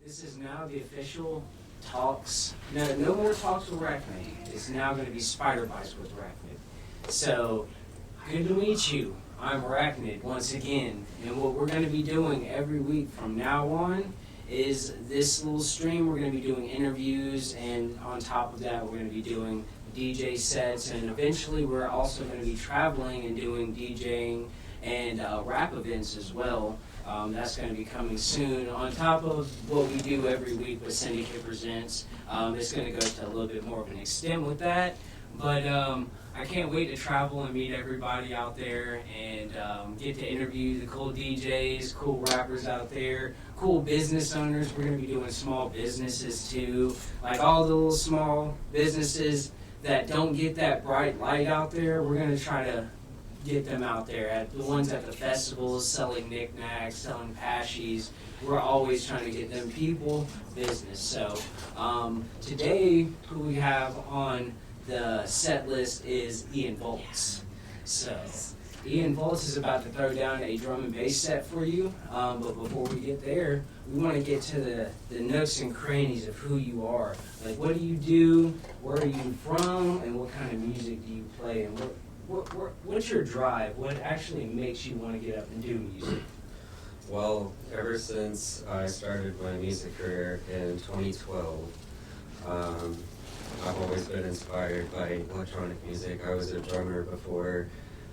This is now the official talks. No, no more talks with Raknid. It's now going to be Spider Bites with Raknid. So, good to meet you. I'm Raknid once again, and what we're going to be doing every week from now on is this little stream. We're going to be doing interviews, and on top of that, we're going to be doing DJ sets, and eventually we're also going to be traveling and doing DJing and rap events as well. That's going to be coming soon. On top of what we do every week with Syndicate Presents, it's going to go to a little bit more of an extent with that. But I can't wait to travel and meet everybody out there and get to interview the cool DJs, cool rappers out there, cool business owners. We're going to be doing small businesses too, like all the little small businesses that don't get that bright light out there. We're going to try to get them out there, at the ones at the festivals selling knickknacks, selling pashies. We're always trying to get them people business. So today who we have on the set list is Voltz. So Voltz is about to throw down a drum and bass set for you, but before we get there, we want to get to the nooks and crannies of who you are. Like, what do you do, where are you from, and what kind of music do you play, and what's your drive? What actually makes you want to get up and do music? Well, ever since I started my music career in 2012, I've always been inspired by electronic music. I was a drummer before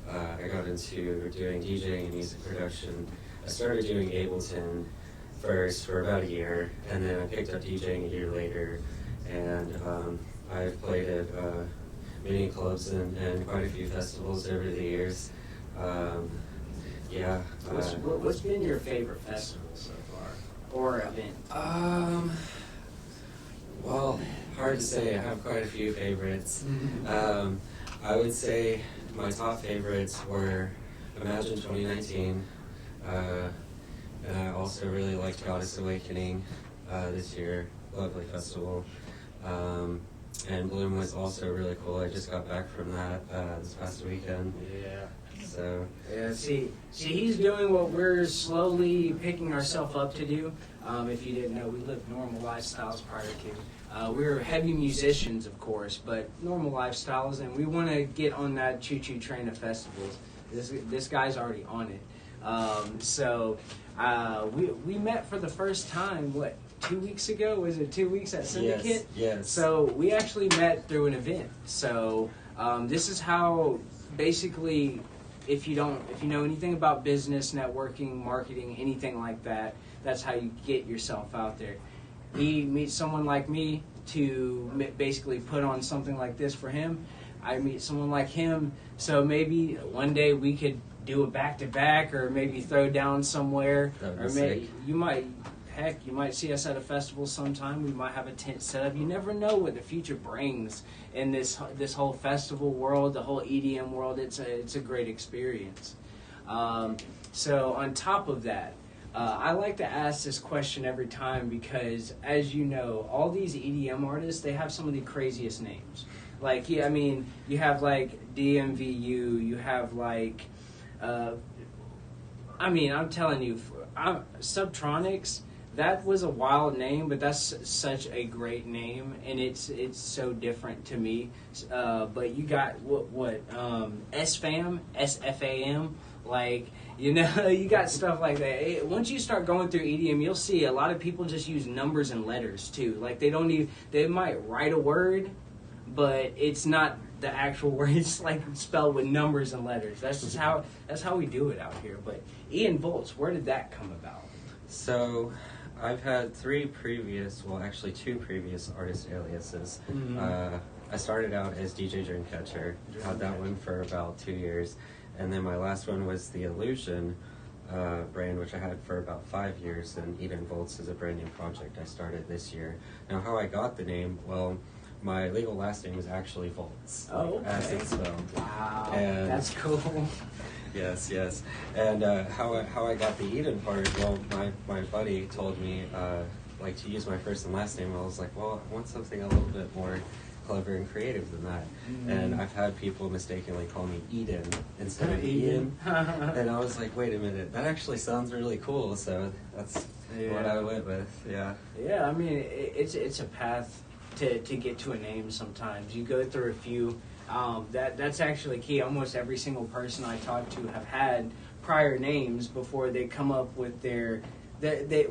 I got into doing DJing and music production. I started doing Ableton first for about a year, and then I picked up DJing a year later, and I've played at many clubs and quite a few festivals over the years. What's been your favorite festival so far, or event? Well, hard to say. I have quite a few favorites. I would say my top favorites were Imagine 2019, and I also really liked Goddess Awakening this year, lovely festival. And Bloom was also really cool. I just got back from that this past weekend. Yeah. So. Yeah. See, he's doing what we're slowly picking ourselves up to do. If you didn't know, we lived normal lifestyles prior to. We're heavy musicians, of course, but normal lifestyles, and we want to get on that choo-choo train of festivals. This guy's already on it. So we met for the first time, 2 weeks ago? Was it 2 weeks at Syndicate? Yes. So we actually met through an event. So this is how, basically, if you know anything about business, networking, marketing, anything like that, that's how you get yourself out there. He meets someone like me to basically put on something like this for him. I meet someone like him, so maybe one day we could do a back-to-back, or maybe throw down somewhere, or maybe you might see us at a festival sometime. We might have a tent set up. You never know what the future brings in this whole festival world, the whole EDM world. It's a great experience. So on top of that, I like to ask this question every time because, as you know, all these EDM artists, they have some of the craziest names. Like, yeah, I mean, you have like DMVU, you have like, I'm telling you, Subtronics. That was a wild name, but that's such a great name, and it's so different to me. But you got SFAM, SFAM, like, you know, you got stuff like that. Once you start going through EDM, you'll see a lot of people just use numbers and letters too. Like, they might write a word, but it's not the actual word. It's like spelled with numbers and letters. That's how we do it out here. But Voltz, where did that come about? So, I've had two previous artist aliases. I started out as DJ Dreamcatcher, had that one for about 2 years, and then my last one was the Illusion brand, which I had for about 5 years, and Voltz is a brand new project I started this year. Now, how I got the name, well, my legal last name is actually Voltz, as it's spelled. Wow, and that's cool. Yes. And how I got the Eden part, well, my buddy told me to use my first and last name. I was like, well, I want something a little bit more clever and creative than that. And I've had people mistakenly call me Eden instead of Ian. And I was like, wait a minute, that actually sounds really cool. So that's what I went with. Yeah. Yeah, I mean, it's a path to get to a name sometimes. You go through a few. That's actually key. Almost every single person I talk to have had prior names before they come up with their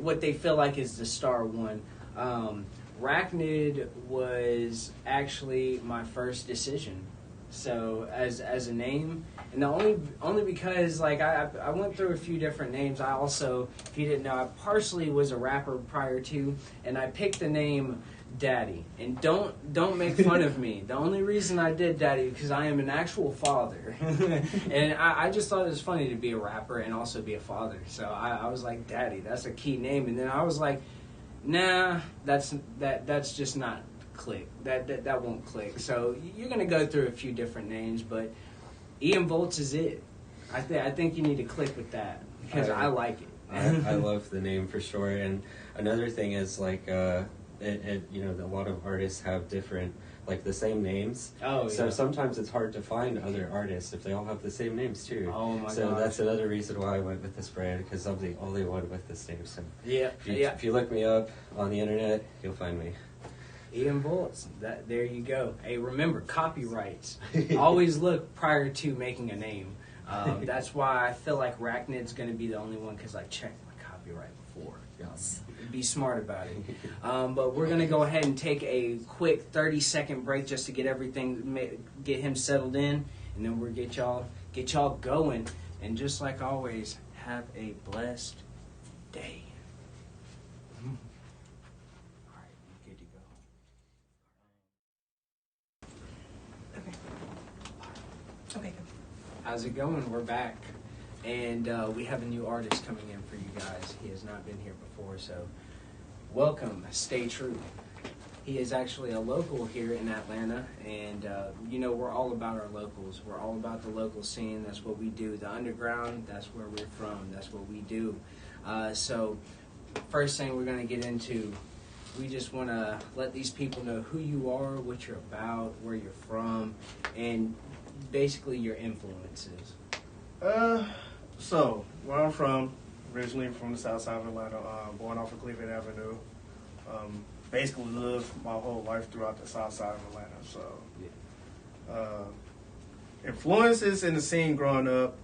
what they feel like is the star one. Raknid was actually my first decision. So as a name, and the only because like I went through a few different names. I also, if you didn't know, I partially was a rapper prior to, and I picked the name Daddy. And don't make fun of me. The only reason I did Daddy because I am an actual father, and I just thought it was funny to be a rapper and also be a father. So I was like, Daddy, that's a key name. And then I was like, nah, that's just not click. That won't click. So you're gonna go through a few different names, but Ian Voltz is it. I think you need to click with that because I like it. I love the name for sure. And another thing is like a lot of artists have different, like the same names. Oh, so yeah. sometimes it's hard to find other artists if they all have the same names too. Oh my So gosh. that's another reason why I went with this brand, because I'm the only one with this name. So Yeah, if you look me up on the internet, you'll find me. Ian Voltz. There you go. Hey, remember copyrights. Always look prior to making a name. That's why I feel like Raknid's going to be the only one because I checked my copyright before. Yes. Be smart about it. But we're going to go ahead and take a quick 30-second break just to get get him settled in, and then we'll get y'all going. And just like always, have a blessed day. All right, you're good to go. Okay, good. How's it going? We're back. And we have a new artist coming in for you guys. He has not been here before, so welcome. Stay true. He is actually a local here in Atlanta, and we're all about our locals. We're all about the local scene. That's what we do. The underground, that's where we're from. That's what we do. So first thing we're going to get into, we just want to let these people know who you are, what you're about, where you're from, and basically your influences. So, where I'm from, originally from the south side of Atlanta, born off of Cleveland Avenue. Basically lived my whole life throughout the south side of Atlanta. So, influences in the scene growing up,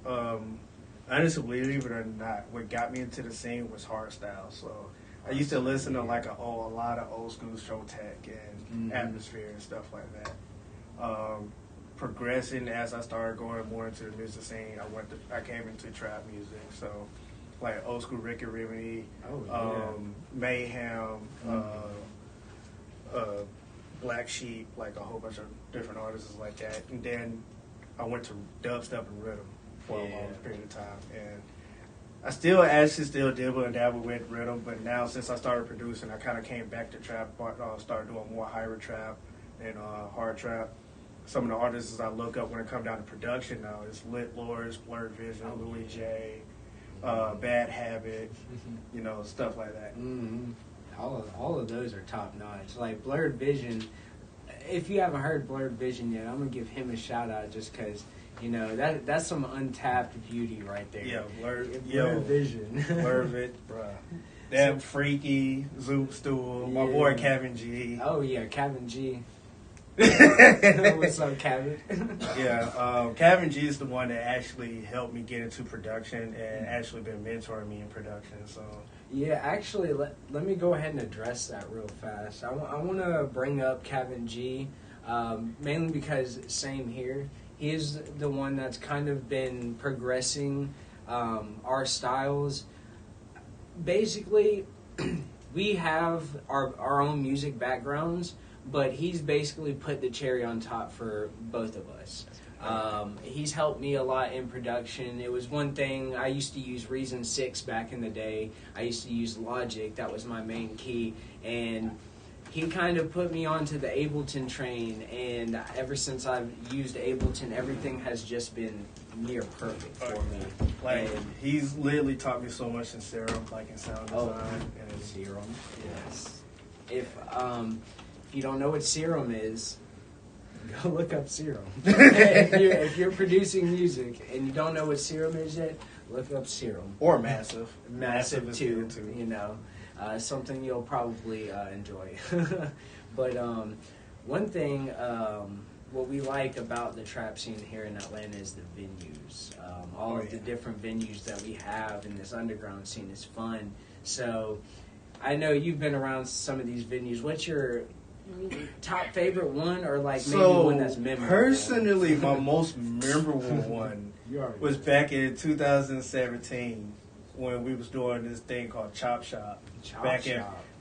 honestly, believe it or not, what got me into the scene was hardstyle. So, I used to listen to a lot of old school show tech and atmosphere and stuff like that. Progressing as I started going more into the music scene, I came into trap music, so like old school Ricky Ribney, Mayhem, Black Sheep, like a whole bunch of different artists like that. And then I went to dubstep and rhythm for a long period of time, and I still dibble and dabble with rhythm, but now since I started producing, I kind of came back to trap, started doing more hybrid trap and hard trap. Some of the artists I look up when it comes down to production now is Lit Lords, Blurred Vision, Louis J, Bad Habit, stuff like that. Mm-hmm. All of those are top notch. Like Blurred Vision, if you haven't heard Blurred Vision yet, I'm gonna give him a shout out just because that's some untapped beauty right there. Yeah, Blurred Vision. Blurred it, bruh. Damn Freaky, Zoop Stool, my boy Kevin G. Oh yeah, Kevin G. What's up, Kevin? Kevin G is the one that actually helped me get into production and actually been mentoring me in production. So yeah, actually, let me go ahead and address that real fast. I want to bring up Kevin G, mainly because same here. He is the one that's kind of been progressing our styles. Basically, we have our own music backgrounds, but he's basically put the cherry on top for both of us. He's helped me a lot in production. It was one thing, I used to use Reason 6 back in the day. I used to use Logic, that was my main key. And he kind of put me onto the Ableton train, and ever since I've used Ableton, everything has just been near perfect for me. Like, he's literally taught me so much in Serum, like in sound design and Serum. Yes. If you don't know what Serum is, go look up Serum. If you're producing music and you don't know what Serum is yet, Look up Serum. Or Massive. Massive is too, good, too. you know. Something you'll probably enjoy. But one thing, what we like about the trap scene here in Atlanta is the venues. All of the different venues that we have in this underground scene is fun. So I know you've been around some of these venues. What's your top favorite one, or like maybe one that's memorable? Personally, my most memorable one was back in 2017 when we was doing this thing called Chop Shop.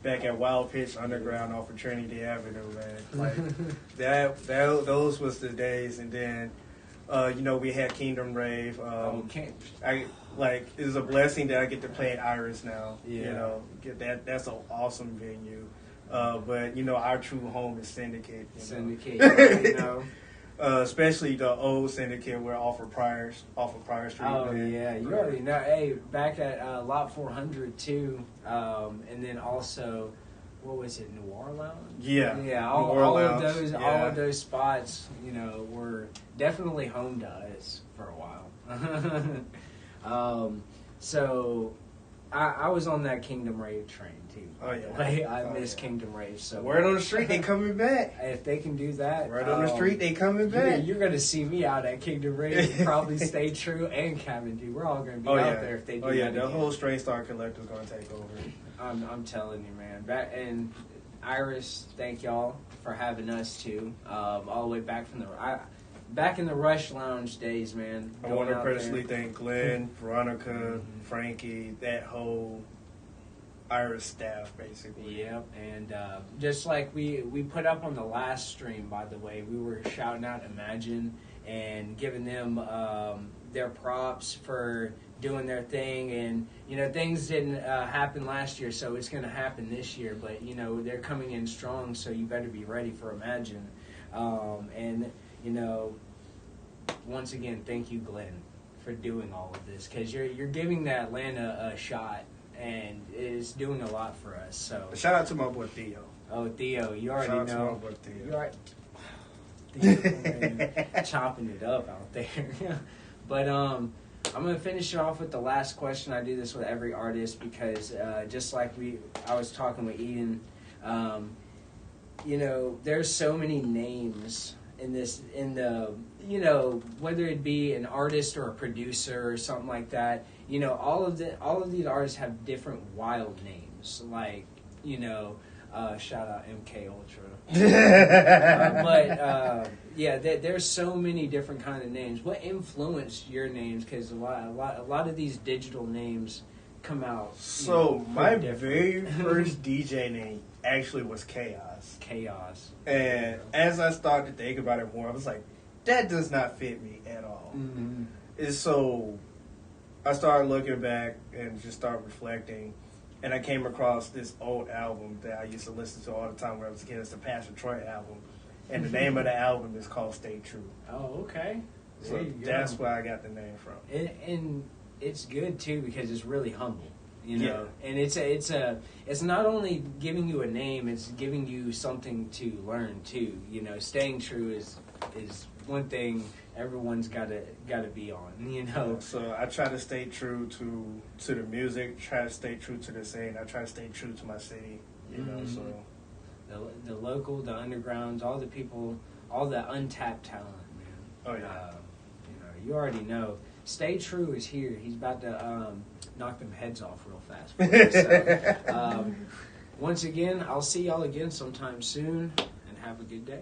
Back at Wild Pitch Underground off of Trinity Avenue, man. Like those was the days. And then we had Kingdom Rave. It's a blessing that I get to play at Iris now. Yeah. That's an awesome venue. But our true home is Syndicate. Especially the old Syndicate, where off of Pryor Street. Oh man. yeah, you already know. Hey, back at Lot 400 too, and then also, what was it, Noir Lounge? Yeah, all of those spots, were definitely home to us for a while. So I was on that Kingdom Rave train too. Oh yeah, I miss Kingdom Rave. So word on the street, they coming back. If they can do that, word on the street, they coming back. You're gonna see me out at Kingdom Rave. Probably Stay True and Cabin D. We're all gonna be out there if they do. That the again. whole Straight Star Collector's gonna take over. I'm telling you, man. And Iris, thank y'all for having us too. All the way back from back in the Rush Lounge days, man. I want to personally thank Glenn, Veronica, Frankie, that whole Iris staff, basically. Yep, and just like we put up on the last stream, by the way, we were shouting out Imagine and giving them their props for doing their thing. And, things didn't happen last year, so it's going to happen this year. But, they're coming in strong, so you better be ready for Imagine. Once again, thank you, Glenn, for doing all of this, because you're giving the Atlanta a shot, and it's doing a lot for us. So shout out to my boy Theo. Oh, Theo, you already shout know. Shout out to my boy Theo. Theo, man, chopping it up out there. But I'm gonna finish it off with the last question. I do this with every artist because just like I was talking with Eden. There's so many names whether it be an artist or a producer or something like that, all of these artists have different wild names, like, shout out MK Ultra. There's so many different kind of names. What influenced your names? Because a lot of these digital names come out. So my very first DJ name actually was Chaos. And as I started to think about it more, I was like, that does not fit me at all. Mm-hmm. And so I started looking back and just started reflecting, and I came across this old album that I used to listen to all the time when I was a kid. It's the Pastor Troy album, and the name of the album is called Stay True. Oh, okay. So that's where I got the name from. And it's good too because it's really humble. Yeah. And it's not only giving you a name, it's giving you something to learn too. Staying true is one thing everyone's gotta be on. So I try to stay true to the music, try to stay true to the scene, I try to stay true to my city, so the local, the undergrounds, all the people, all the untapped talent, man. Oh yeah. You already know. Stay True is here. He's about to knock them heads off real fast for you. So, once again, I'll see y'all again sometime soon, and have a good day.